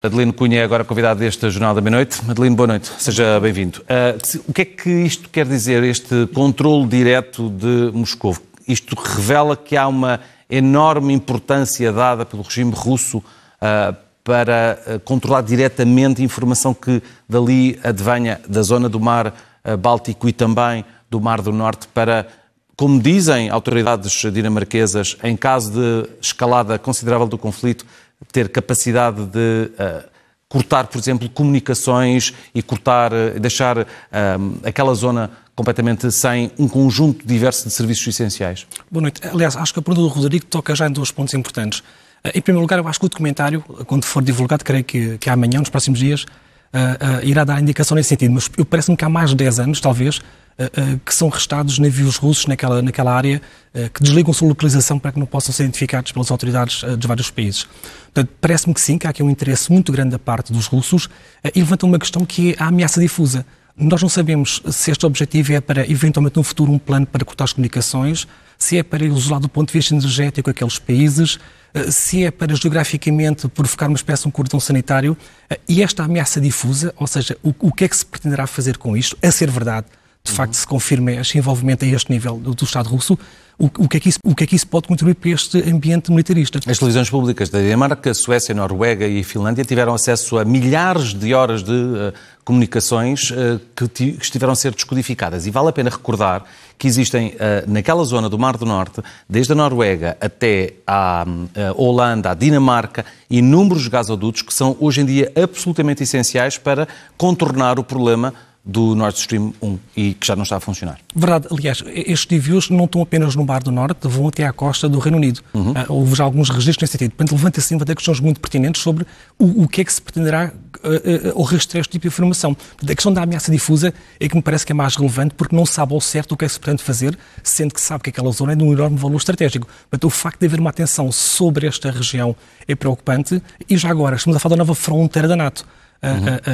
Adelino Cunha é agora convidado deste Jornal da Meia-Noite. Adelino, boa noite, seja bem-vindo. O que é que isto quer dizer, este controle direto de Moscou? Isto revela que há uma enorme importância dada pelo regime russo para controlar diretamente a informação que dali advenha da zona do Mar Báltico e também do Mar do Norte para, como dizem autoridades dinamarquesas, em caso de escalada considerável do conflito, ter capacidade de cortar, por exemplo, comunicações e deixar aquela zona completamente sem um conjunto diverso de serviços essenciais? Boa noite. Aliás, acho que a pergunta do Rodrigo toca já em dois pontos importantes. Em primeiro lugar, eu acho que o documentário, quando for divulgado, creio que amanhã, nos próximos dias, irá dar indicação nesse sentido. Mas parece-me que há mais de 10 anos, talvez, que são restados navios russos naquela área que desligam sua localização para que não possam ser identificados pelas autoridades de vários países. Portanto, parece-me que sim, que há aqui um interesse muito grande da parte dos russos e levanta uma questão que é a ameaça difusa. Nós não sabemos se este objetivo é para, eventualmente, no futuro, um plano para cortar as comunicações, se é para isolar do ponto de vista energético aqueles países, se é para, geograficamente, provocar uma espécie de um cordão sanitário. E esta ameaça difusa, ou seja, o que é que se pretenderá fazer com isto, a ser verdade, de facto se confirma este envolvimento a este nível do Estado russo, o que é que isso pode contribuir para este ambiente militarista? As televisões públicas da Dinamarca, Suécia, Noruega e Finlândia tiveram acesso a milhares de horas de comunicações que estiveram a ser descodificadas. E vale a pena recordar que existem naquela zona do Mar do Norte, desde a Noruega até a Holanda, a Dinamarca, inúmeros gasodutos que são hoje em dia absolutamente essenciais para contornar o problema do Nord Stream 1 e que já não está a funcionar. Verdade. Aliás, estes navios não estão apenas no Mar do Norte, vão até à costa do Reino Unido. Houve já alguns registros nesse sentido. Portanto, levanta-se questões muito pertinentes sobre o que é que se pretenderá ao rastrear este tipo de informação. A questão da ameaça difusa é que me parece que é mais relevante porque não sabe ao certo o que é que se pretende fazer, sendo que sabe que aquela zona é de um enorme valor estratégico. Portanto, o facto de haver uma atenção sobre esta região é preocupante e já agora estamos a falar da nova fronteira da NATO.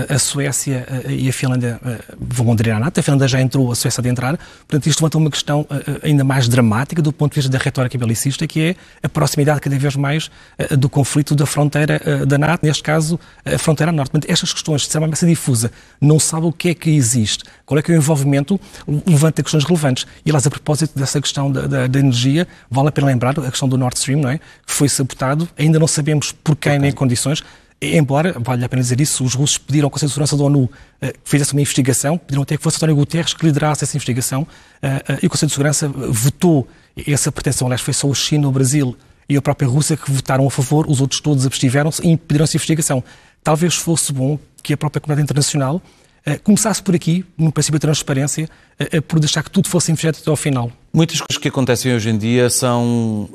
A Suécia e a Finlândia vão aderir à NATO, a Finlândia já entrou, a Suécia de entrar, portanto isto levanta uma questão ainda mais dramática do ponto de vista da retórica belicista, que é a proximidade cada vez mais do conflito da fronteira da NATO, neste caso a fronteira norte. Portanto, estas questões, se é uma ameaça difusa, não sabe o que é que existe, qual é que é o envolvimento, levanta questões relevantes. E aliás, a propósito dessa questão da energia, vale a pena lembrar a questão do Nord Stream, não é? Que foi sabotado, ainda não sabemos por quem nem condições. Embora, vale a pena dizer isso, os russos pediram ao Conselho de Segurança da ONU que fizesse uma investigação, pediram até que fosse António Guterres que liderasse essa investigação, e o Conselho de Segurança votou essa pretensão. Aliás, foi só a China, o Brasil e a própria Rússia que votaram a favor, os outros todos abstiveram-se e impediram essa investigação. Talvez fosse bom que a própria comunidade internacional começasse por aqui, no princípio de transparência, por deixar que tudo fosse investigado até ao final. Muitas coisas que acontecem hoje em dia são,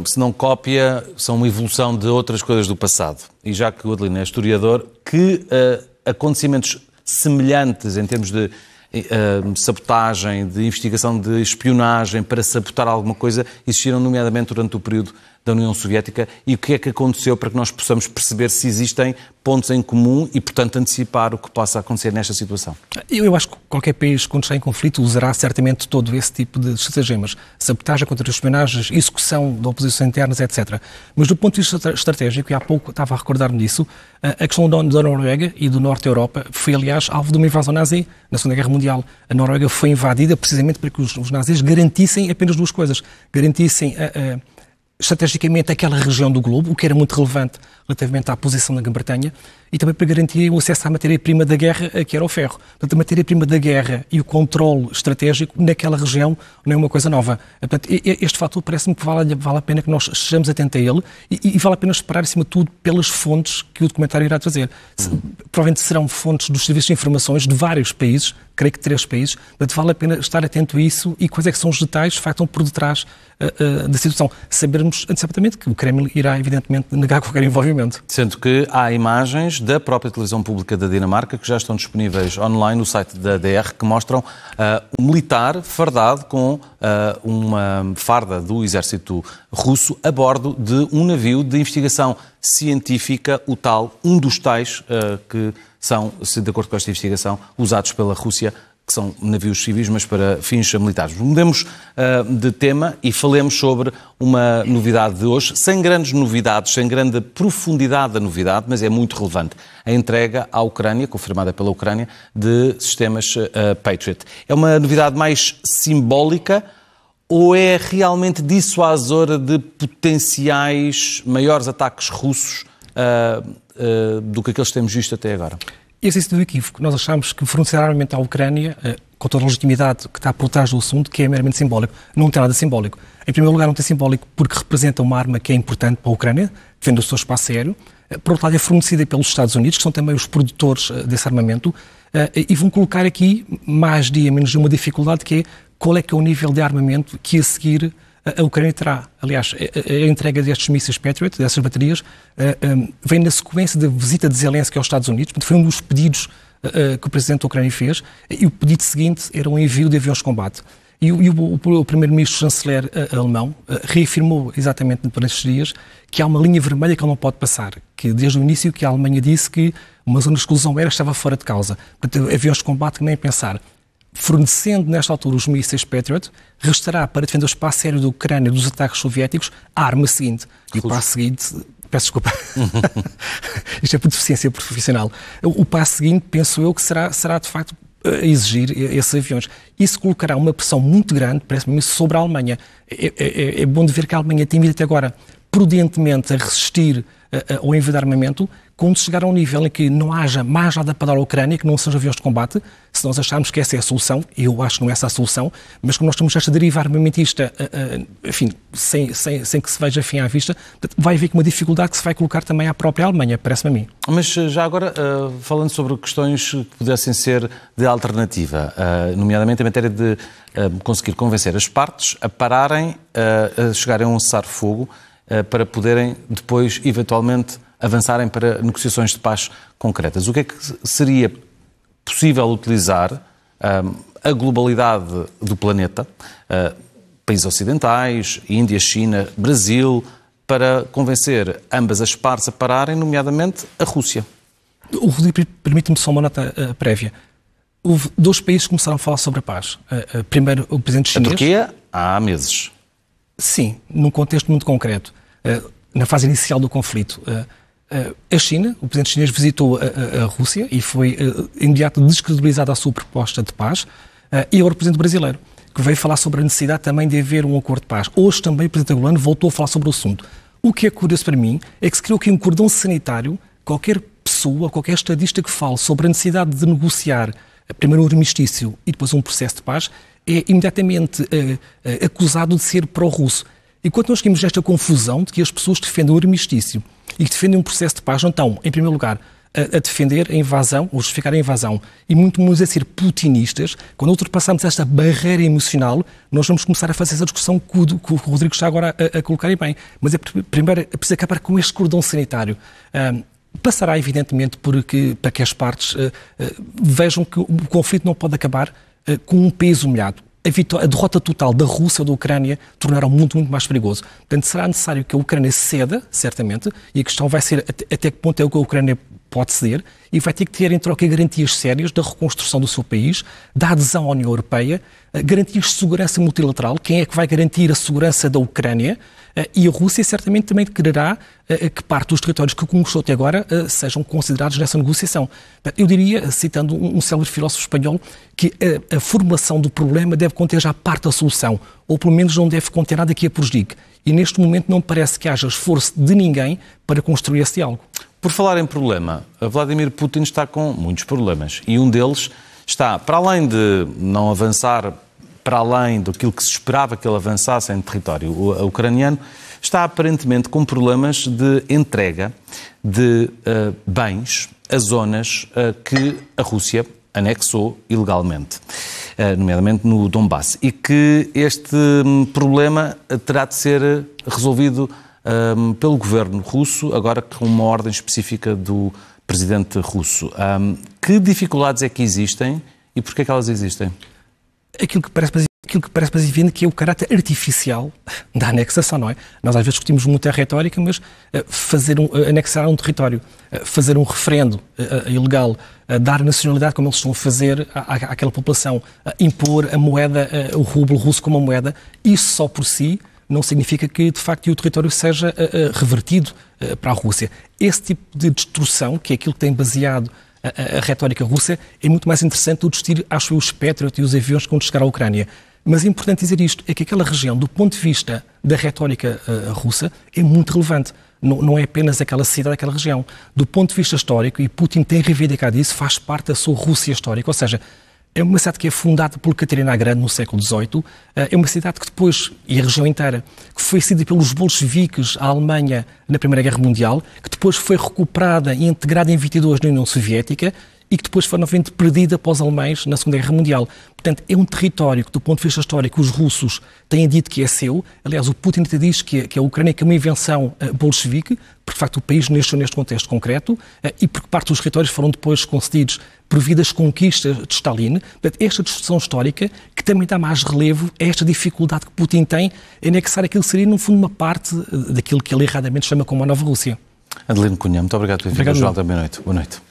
se não cópia, são uma evolução de outras coisas do passado. E já que o Adelino é historiador, que acontecimentos semelhantes em termos de sabotagem, de investigação de espionagem para sabotar alguma coisa, existiram nomeadamente durante o período da União Soviética, e o que é que aconteceu para que nós possamos perceber se existem pontos em comum e, portanto, antecipar o que possa acontecer nesta situação? Eu acho que qualquer país, quando está em conflito, usará certamente todo esse tipo de estratagemas. Sabotagem, contra-espionagens, execução de oposições internas, etc. Mas do ponto de vista estratégico, e há pouco estava a recordar-me disso, a questão da Noruega e do Norte da Europa foi, aliás, alvo de uma invasão nazi na Segunda Guerra Mundial. A Noruega foi invadida precisamente para que os nazis garantissem apenas duas coisas. Garantissem estrategicamente aquela região do globo, o que era muito relevante relativamente à posição da Grã-Bretanha, e também para garantir o acesso à matéria-prima da guerra, que era o ferro. Portanto, a matéria-prima da guerra e o controle estratégico naquela região não é uma coisa nova. Portanto, este fator parece-me que vale a pena que nós estejamos atentos a ele e vale a pena esperar, acima de tudo, pelas fontes que o documentário irá trazer. Provavelmente serão fontes dos serviços de informações de vários países, creio que 3 países, portanto, vale a pena estar atento a isso e quais é que são os detalhes que factam por detrás da situação. Sabermos antecipadamente que o Kremlin irá, evidentemente, negar qualquer envolvimento. Sendo que há imagens da própria televisão pública da Dinamarca que já estão disponíveis online no site da DR que mostram um militar fardado com uma farda do exército russo a bordo de um navio de investigação científica, o tal, um dos tais que são, de acordo com esta investigação, usados pela Rússia que são navios civis, mas para fins militares. Mudemos de tema e falemos sobre uma novidade de hoje, sem grandes novidades, sem grande profundidade da novidade, mas é muito relevante. A entrega à Ucrânia, confirmada pela Ucrânia, de sistemas Patriot. É uma novidade mais simbólica ou é realmente dissuasora de potenciais maiores ataques russos do que aqueles que temos visto até agora? Esse é sido o equívoco. Nós achamos que fornecer armamento à Ucrânia, com toda a legitimidade que está por trás do assunto, que é meramente simbólico. Não tem nada simbólico. Em primeiro lugar, não tem simbólico porque representa uma arma que é importante para a Ucrânia, defende o seu espaço aéreo. Por outro lado, é fornecida pelos Estados Unidos, que são também os produtores desse armamento, e vão colocar aqui, mais dia, menos dia, uma dificuldade, que é qual é que é o nível de armamento que a seguir a Ucrânia terá. Aliás, a entrega destes mísseis Patriot, dessas baterias, vem na sequência da visita de Zelensky aos Estados Unidos. Foi um dos pedidos que o Presidente da Ucrânia fez, e o pedido seguinte era um envio de aviões de combate. E o Primeiro-Ministro chanceler alemão reafirmou exatamente durante estes dias que há uma linha vermelha que ele não pode passar, que desde o início que a Alemanha disse que uma zona de exclusão aérea estava fora de causa. Portanto, aviões de combate nem pensar. Fornecendo, nesta altura, os mísseis Patriot, restará para defender o espaço aéreo da Ucrânia dos ataques soviéticos a arma seguinte. E o passo seguinte... Peço desculpa. Isto é por deficiência profissional. O passo seguinte, penso eu, que será de facto exigir esses aviões. Isso colocará uma pressão muito grande, parece-me, sobre a Alemanha. É bom de ver que a Alemanha tem vindo até agora prudentemente a resistir ao envio de armamento, quando chegar a um nível em que não haja mais nada para dar à Ucrânia, que não sejam aviões de combate, se nós acharmos que essa é a solução, e eu acho que não é essa a solução, mas como nós temos esta deriva armamentista, enfim, sem que se veja fim à vista, vai haver uma dificuldade que se vai colocar também à própria Alemanha, parece-me a mim. Mas já agora, falando sobre questões que pudessem ser de alternativa, nomeadamente em matéria de conseguir convencer as partes a pararem, a chegarem a um cessar-fogo, para poderem depois, eventualmente, avançarem para negociações de paz concretas. O que é que seria possível utilizar a globalidade do planeta, países ocidentais, Índia, China, Brasil, para convencer ambas as partes a pararem, nomeadamente a Rússia? O Rodrigo, permite-me só uma nota prévia. Houve dois países que começaram a falar sobre a paz. Primeiro, o presidente chinês... A Turquia, há meses. Sim, num contexto muito concreto. Na fase inicial do conflito, a China, o presidente chinês visitou a Rússia e foi imediato descredibilizada a sua proposta de paz, e agora o presidente brasileiro, que veio falar sobre a necessidade também de haver um acordo de paz. Hoje também o presidente angolano voltou a falar sobre o assunto. O que é curioso para mim é que se criou aqui um cordão sanitário. Qualquer pessoa, qualquer estadista que fale sobre a necessidade de negociar primeiro um armistício e depois um processo de paz é imediatamente acusado de ser pró-russo. Enquanto nós temos esta confusão de que as pessoas defendem o armistício e que defendem um processo de paz, não estão, em primeiro lugar, a defender a invasão, ou justificar a invasão, e muito menos a ser putinistas. Quando ultrapassamos esta barreira emocional, nós vamos começar a fazer essa discussão que o Rodrigo está agora a colocar bem. Mas primeiro é preciso acabar com este cordão sanitário. Passará, evidentemente, para que as partes vejam que o conflito não pode acabar com um país humilhado. A derrota total da Rússia ou da Ucrânia tornará o mundo muito mais perigoso. Portanto, será necessário que a Ucrânia ceda, certamente, e a questão vai ser até que ponto é que a Ucrânia pode ceder, e vai ter que ter em troca garantias sérias da reconstrução do seu país, da adesão à União Europeia, garantias de segurança multilateral. Quem é que vai garantir a segurança da Ucrânia? E a Rússia certamente também quererá que parte dos territórios que conquistou até agora sejam considerados nessa negociação. Eu diria, citando um célebre filósofo espanhol, que a formulação do problema deve conter já parte da solução, ou pelo menos não deve conter nada que a prejudique. E neste momento não parece que haja esforço de ninguém para construir esse diálogo. Por falar em problema, Vladimir Putin está com muitos problemas e um deles está, para além de não avançar para além daquilo que se esperava que ele avançasse em território ucraniano, está aparentemente com problemas de entrega de bens a zonas que a Rússia anexou ilegalmente, nomeadamente no Donbass, e que este problema terá de ser resolvido pelo governo russo, agora com uma ordem específica do presidente russo. Que dificuldades é que existem e porquê é que elas existem? Aquilo que parece que aquilo que parece mais evidente, que é o caráter artificial da anexação, não é? Nós às vezes discutimos muito a retórica, mas anexar um território, fazer um referendo ilegal, dar nacionalidade, como eles estão a fazer àquela população, impor a moeda, o rublo russo como uma moeda, isso só por si não significa que, de facto, o território seja revertido para a Rússia. Esse tipo de destruição, que é aquilo que tem baseado a retórica russa, é muito mais interessante do que discutir, acho eu, os Patriot e os aviões que vão chegar à Ucrânia. Mas é importante dizer isto, é que aquela região, do ponto de vista da retórica russa, é muito relevante. Não é apenas aquela cidade, aquela região. Do ponto de vista histórico, e Putin tem reivindicado isso, faz parte da sua Rússia histórica. Ou seja, é uma cidade que é fundada por Catarina a Grande no século XVIII, é uma cidade que depois, e a região inteira, que foi cedida pelos bolcheviques à Alemanha na Primeira Guerra Mundial, que depois foi recuperada e integrada em 22 na União Soviética e que depois foi novamente perdida para os alemães na Segunda Guerra Mundial. Portanto, é um território que, do ponto de vista histórico, os russos têm dito que é seu. Aliás, o Putin até diz que a Ucrânia é uma invenção bolchevique, porque, de facto, o país nasceu neste contexto concreto e porque parte dos territórios foram depois concedidos por vidas conquistas de Stalin. Portanto, esta discussão histórica, que também dá mais relevo a esta dificuldade que Putin tem em anexar aquilo que seria, no fundo, uma parte daquilo que ele erradamente chama como a Nova Rússia. Adelino Cunha, muito obrigado por vir ao Jornal da Meia-Noite. Boa noite.